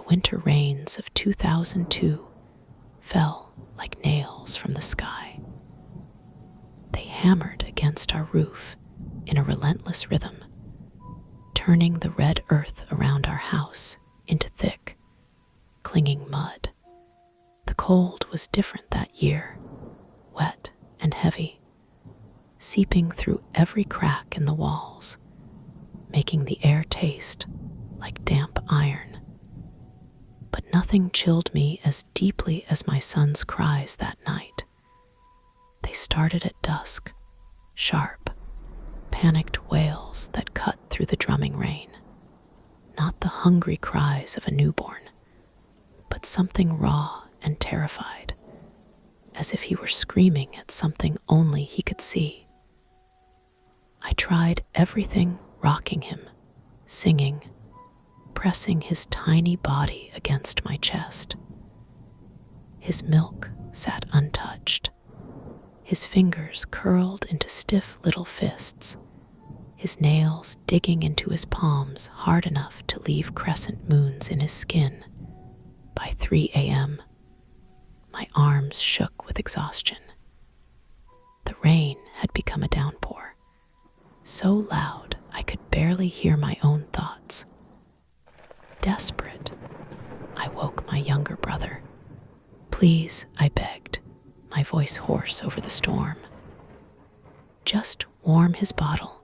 winter rains of 2002 fell like nails from the sky. They hammered against our roof in a relentless rhythm, turning the red earth around our house into thick, clinging mud. The cold was different that year, wet and heavy, seeping through every crack in the walls, making the air taste like damp iron. But nothing chilled me as deeply as my son's cries that night. They started at dusk, sharp, panicked wails that cut through the drumming rain. Not the hungry cries of a newborn, but something raw and terrified, as if he were screaming at something only he could see. I tried everything, rocking him, singing, pressing his tiny body against my chest. His milk sat untouched, his fingers curled into stiff little fists, his nails digging into his palms hard enough to leave crescent moons in his skin. By 3 a.m., my arms shook with exhaustion. The rain had become a downpour, so loud I could barely hear my own thoughts. Desperate, I woke my younger brother. "Please," I begged, my voice hoarse over the storm. "Just warm his bottle.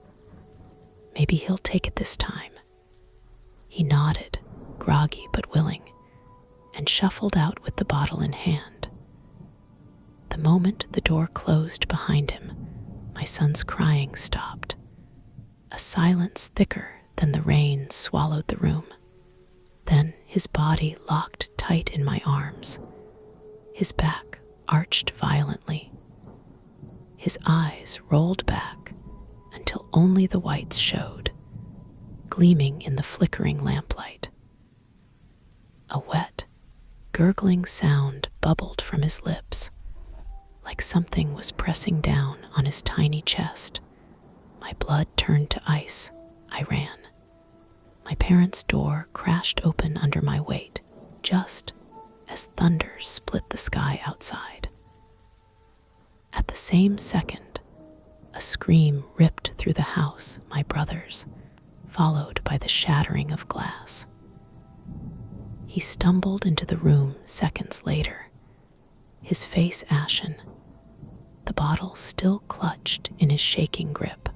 Maybe he'll take it this time." He nodded, groggy but willing, and shuffled out with the bottle in hand. The moment the door closed behind him, my son's crying stopped. A silence thicker than the rain swallowed the room. Then his body locked tight in my arms, his back arched violently. His eyes rolled back until only the whites showed, gleaming in the flickering lamplight. A wet, gurgling sound bubbled from his lips, like something was pressing down on his tiny chest. My blood turned to ice. I ran. My parents' door crashed open under my weight, just as thunder split the sky outside. At the same second, a scream ripped through the house, my brother's, followed by the shattering of glass. He stumbled into the room seconds later, his face ashen, the bottle still clutched in his shaking grip.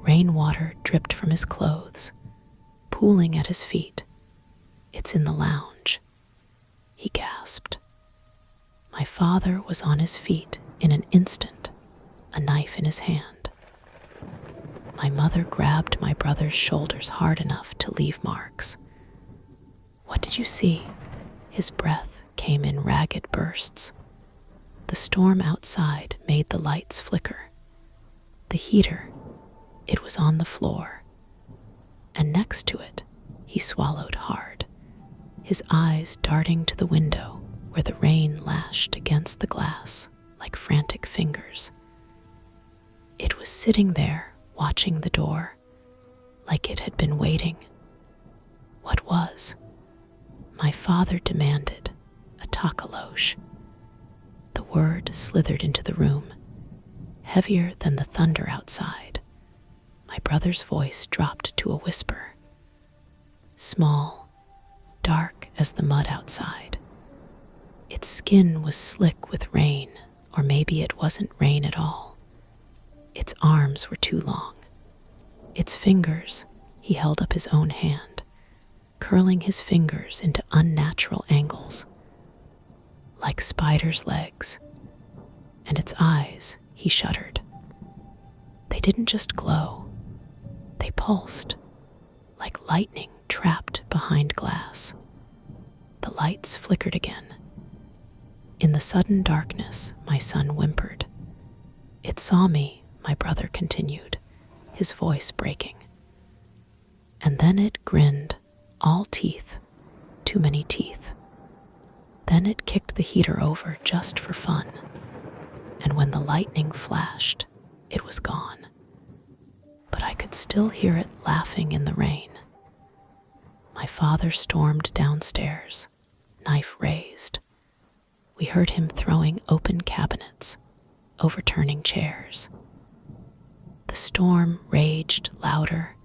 Rainwater dripped from his clothes, pooling at his feet. "It's in the lounge," he gasped. My father was on his feet in an instant, a knife in his hand. My mother grabbed my brother's shoulders hard enough to leave marks. "What did you see?" His breath came in ragged bursts. The storm outside made the lights flicker. The heater, it was on the floor. And next to it, he swallowed hard, his eyes darting to the window where the rain lashed against the glass like frantic fingers. It was sitting there, watching the door, like it had been waiting. What was? My father demanded a tokoloshe. The word slithered into the room, heavier than the thunder outside. My brother's voice dropped to a whisper. Small, dark as the mud outside. Its skin was slick with rain, or maybe it wasn't rain at all. Its arms were too long. Its fingers, he held up his own hand, curling his fingers into unnatural angles, like spider's legs. And its eyes, he shuddered. They didn't just glow. They pulsed, like lightning trapped behind glass. The lights flickered again. In the sudden darkness, my son whimpered. "It saw me," my brother continued, his voice breaking. And then it grinned, all teeth, too many teeth. Then it kicked the heater over just for fun. And when the lightning flashed, it was gone. But I could still hear it laughing in the rain. My father stormed downstairs, knife raised. We heard him throwing open cabinets, overturning chairs. The storm raged louder,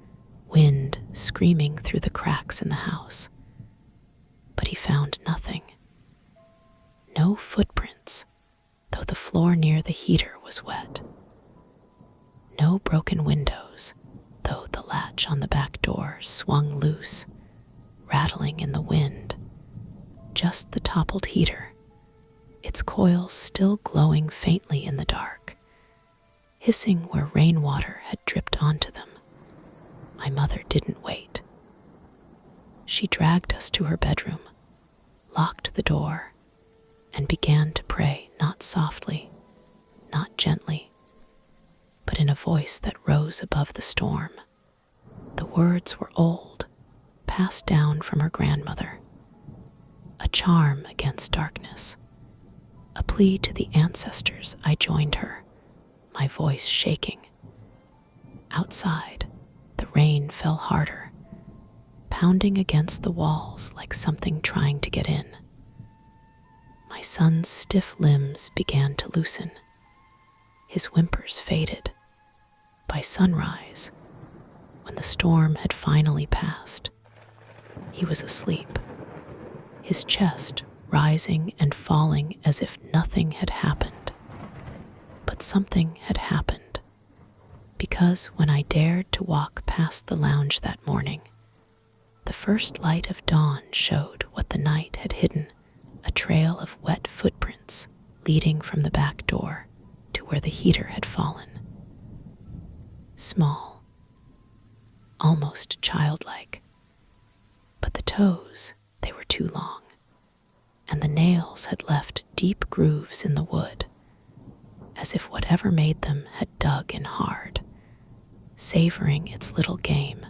wind screaming through the cracks in the house. But he found nothing. No footprints, though the floor near the heater was wet. No broken windows, though the latch on the back door swung loose, rattling in the wind. Just the toppled heater, its coils still glowing faintly in the dark, hissing where rainwater had dripped onto them. My mother didn't wait. She dragged us to her bedroom, locked the door, and began to pray, not softly, not gently, but in a voice that rose above the storm. The words were old, passed down from her grandmother, a charm against darkness, a plea to the ancestors. I joined her, my voice shaking. Outside, the rain fell harder, pounding against the walls like something trying to get in. My son's stiff limbs began to loosen. His whimpers faded. By sunrise, when the storm had finally passed, he was asleep, his chest rising and falling as if nothing had happened. But something had happened, because when I dared to walk past the lounge that morning, the first light of dawn showed what the night had hidden, a trail of wet footprints leading from the back door to where the heater had fallen. Small, almost childlike, but the toes, they were too long, and the nails had left deep grooves in the wood, as if whatever made them had dug in hard, savoring its little game.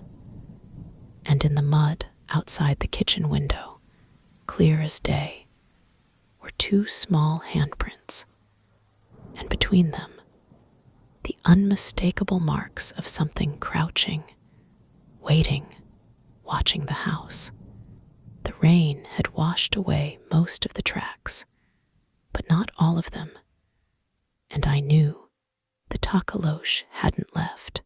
And in the mud outside the kitchen window, clear as day, were two small handprints, and between them, the unmistakable marks of something crouching, waiting, watching the house. The rain had washed away most of the tracks, but not all of them, and I knew the Tokoloshe hadn't left.